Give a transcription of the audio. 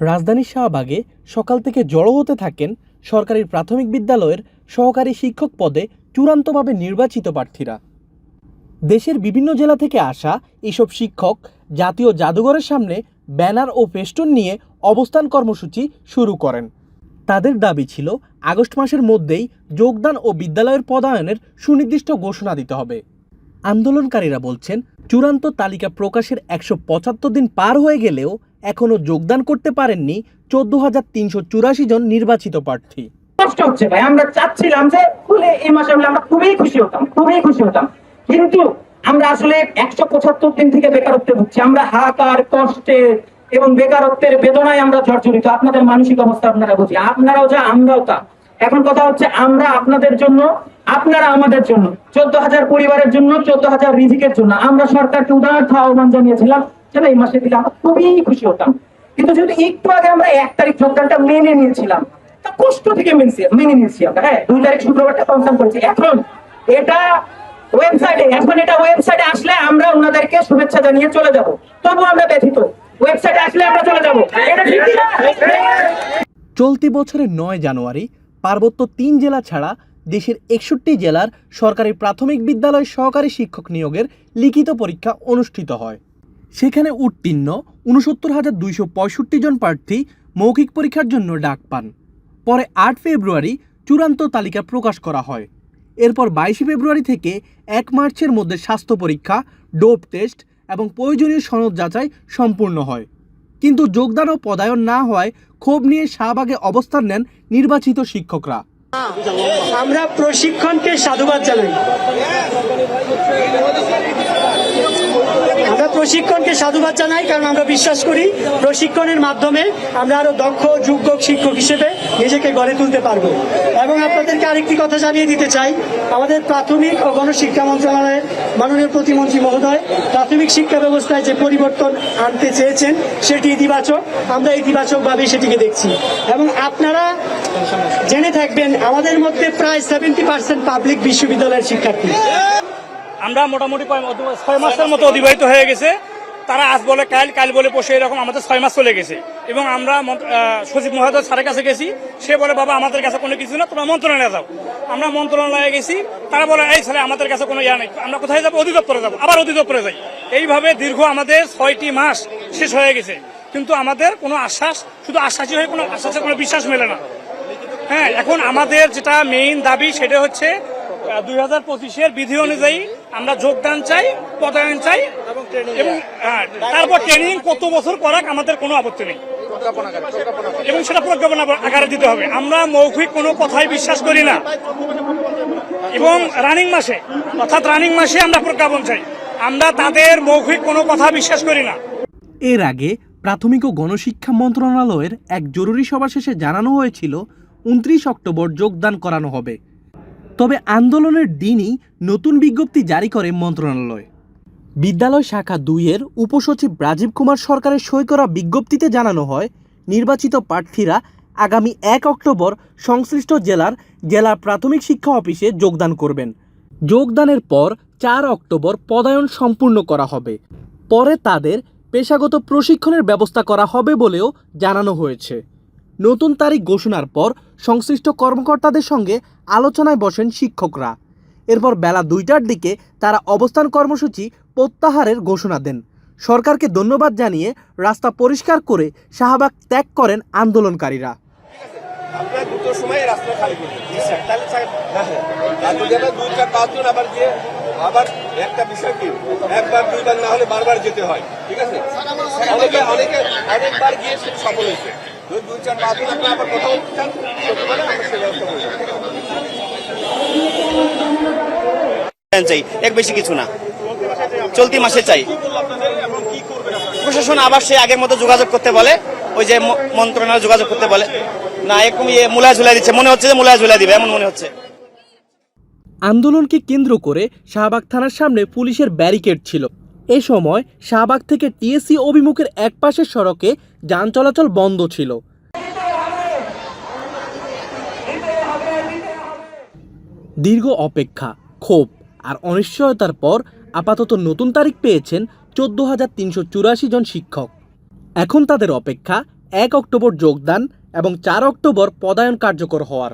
রাজধানীর শাহবাগে সকাল থেকে জড়ো হতে থাকেন সরকারি প্রাথমিক বিদ্যালয়ের সহকারী শিক্ষক পদে চূড়ান্তভাবে নির্বাচিত প্রার্থীরা। দেশের বিভিন্ন জেলা থেকে আসা এসব শিক্ষক জাতীয় জাদুঘরের সামনে ব্যানার ও ফেস্টুন নিয়ে অবস্থান কর্মসূচি শুরু করেন। তাদের দাবি ছিল আগস্ট মাসের মধ্যেই যোগদান ও বিদ্যালয়ের পদায়নের সুনির্দিষ্ট ঘোষণা দিতে হবে। আন্দোলনকারীরা বলছেন, চূড়ান্ত তালিকা প্রকাশের ১৭৫ দিন পার হয়ে গেলেও এখনও যোগদান করতে পারেননি ১৪,৩৮৪ জন নির্বাচিত প্রার্থী। কষ্ট হচ্ছে ভাই, আমরা চাচ্ছিলাম যে এই মাসে আমরা খুবই খুশি হতাম, কিন্তু আমরা আসলে ১৭৫ দিন থেকে বেকারত্বে ভুগছি। আমরা হাহাকার, কষ্টে এবং বেকারত্বের বেদনায় আমরা জর্জরিত। আপনাদের মানসিক অবস্থা আপনারা বুঝি, আপনারাও যা আমরাও তা। এখন কথা হচ্ছে, আমরা আপনাদের জন্য, আপনারা আমাদের জন্য, ১৪,০০০ পরিবারের জন্য, ১৪,০০০ রিজিকের জন্য আমরা সরকারকে উদারতা আহ্বান জানিয়েছিলাম যেন এই মাসে দিলে আমরা খুবই খুশি হতাম। কিন্তু যেহেতু একটু আগে আমরা ১ তারিখ যোগদানটা মেনে নিয়েছিলাম, তা কষ্ট থেকে মেনে নিয়েছি আমরা। হ্যাঁ, ২ তারিখ শুক্রবারটা কনফার্ম করেছি। এখন এটা ওয়েবসাইটে আসলে আমরা ওনাদেরকে শুভেচ্ছা জানিয়ে চলে যাব, তবু আমরা ব্যথিত। ওয়েবসাইটে আসলে আমরা চলে যাব, এটা ঠিক না? চলতি বছরের ৯ জানুয়ারি পার্বত্য ৩ জেলা ছাড়া দেশের ৬১ জেলার সরকারি প্রাথমিক বিদ্যালয় সহকারী শিক্ষক নিয়োগের লিখিত পরীক্ষা অনুষ্ঠিত হয়। সেখানে উত্তীর্ণ ৬৯,২৬৫ জন প্রার্থী মৌখিক পরীক্ষার জন্য ডাক পান। পরে ৮ ফেব্রুয়ারি চূড়ান্ত তালিকা প্রকাশ করা হয়। এরপর ২২ ফেব্রুয়ারি থেকে ১ মার্চের মধ্যে স্বাস্থ্য পরীক্ষা, ডোপ টেস্ট এবং প্রয়োজনীয় সনদ যাচাই সম্পূর্ণ হয়। কিন্তু যোগদান ও পদায়ন না হওয়ায় ক্ষোভ নিয়ে শাহবাগে অবস্থান নেন নির্বাচিত শিক্ষকরা। আমরা প্রশিক্ষণকে সাধুবাদ জানাই। কারণ আমরা বিশ্বাস করি প্রশিক্ষণের মাধ্যমে আমরা আরো দক্ষ যোগ্য শিক্ষক হিসেবে নিজেকে গড়ে তুলতে পারবো। এবং আপনাদেরকে আরেকটি কথা জানিয়ে দিতে চাই, আমাদের প্রাথমিক ও গণশিক্ষা মন্ত্রণালয়ের মাননীয় প্রতিমন্ত্রী মহোদয় প্রাথমিক শিক্ষা ব্যবস্থায় যে পরিবর্তন আনতে চেয়েছেন সেটি ইতিবাচক। আমরা ইতিবাচকভাবে সেটিকে দেখছি। এবং আপনারা জেনে থাকবেন, আমাদের মধ্যে প্রায় 70% পাবলিক বিশ্ববিদ্যালয়ের শিক্ষার্থী। আমরা মোটামুটি ৬ মাসের মতো অতিবাহিত হয়ে গেছে। তারা আজ বলে কাল বলে বসে, এরকম আমাদের 6 মাস চলে গেছে। এবং আমরা সচিব মহোদয় স্যারের কাছে গেছি, সে বলে বাবা আমাদের কাছে কোনো কিছু না, তোমরা মন্ত্রণালয়ে যাও। আমরা মন্ত্রণালয়ে গেছি, তারা বলে এই ছেলে আমাদের কাছে কোনো ইয়া নেই। আমরা কোথায় যাবো? অধিদপ্তরে যাবো, আবার অধিদপ্তরে যাই। এইভাবে দীর্ঘ আমাদের 6টি মাস শেষ হয়ে গেছে, কিন্তু আমাদের কোনো আশ্বাস, শুধু আশ্বাসই হয়ে কোনো আশ্বাসের কোনো বিশ্বাস মেলে না। হ্যাঁ, এখন আমাদের যেটা মেইন দাবি সেটা হচ্ছে 2025-এর বিধি অনুযায়ী আমরা যোগদান চাই, পদায়ন চাই এবং তারপর ট্রেনিং কত বছর করাক আমাদের কোনো আপত্তি নেই এবং সেটা প্রজ্ঞাপন আকারে দিতে হবে। আমরা মৌখিক কোনো কথাই বিশ্বাস করি না এবং রানিং মাসে আমরা প্রজ্ঞাপন চাই। আমরা তাদের মৌখিক কোনো কথা বিশ্বাস করি না। এর আগে প্রাথমিক ও গণশিক্ষা মন্ত্রণালয়ের এক জরুরি সভা শেষে জানানো হয়েছিল ২৯ অক্টোবর যোগদান করানো হবে। তবে আন্দোলনের দিনই নতুন বিজ্ঞপ্তি জারি করে মন্ত্রণালয়। বিদ্যালয় শাখা ২-এর উপসচিব রাজীব কুমার সরকারের সই করা বিজ্ঞপ্তিতে জানানো হয়, নির্বাচিত প্রার্থীরা আগামী ১ অক্টোবর সংশ্লিষ্ট জেলা প্রাথমিক শিক্ষা অফিসে যোগদান করবেন। যোগদানের পর ৪ অক্টোবর পদায়ন সম্পূর্ণ করা হবে। পরে তাদের পেশাগত প্রশিক্ষণের ব্যবস্থা করা হবে বলেও জানানো হয়েছে। নতুন তারিখ ঘোষণার পর সংশ্লিষ্ট কর্মকর্তাদের সঙ্গে আলোচনায় বসেন শিক্ষকরা। এরপর বেলা ২টার দিকে তারা অবস্থান কর্মসূচি প্রত্যাহারের ঘোষণা দেন। সরকারকে ধন্যবাদ জানিয়ে রাস্তা পরিষ্কার করে শাহবাগ ত্যাগ করেন আন্দোলনকারীরা। আবার একটা বিষয় কি, একবার দুইবার না হলে বারবার যেতে হয়, ঠিক আছে? অনেকবার গিয়ে সফল হয়েছে। ২-৪ 5 দিন আপনি আবার কোথাও চান, সে ব্যবস্থা চাই, এক বেশি কিছু না, চলতি মাসে চাই। প্রশাসন আবার সে আগের মতো যোগাযোগ করতে বলে, ওই যে মন্ত্রণালয় যোগাযোগ করতে বলে না, এরকম মুলায় ঝুলাই দিচ্ছে, মনে হচ্ছে যে মুলায় ঝুলাই দিবে, এমন মনে হচ্ছে। আন্দোলনকে কেন্দ্র করে শাহবাগ থানার সামনে পুলিশের ব্যারিকেড ছিল। এ সময় শাহবাগ থেকে টিএসসি অভিমুখের এক পাশের সড়কে যান চলাচল বন্ধ ছিল। দীর্ঘ অপেক্ষা, ক্ষোভ আর অনিশ্চয়তার পর আপাতত নতুন তারিখ পেয়েছেন ১৪,৩৮৪ জন শিক্ষক। এখন তাদের অপেক্ষা 1 অক্টোবর যোগদান এবং 4 অক্টোবর পদায়ন কার্যকর হওয়ার।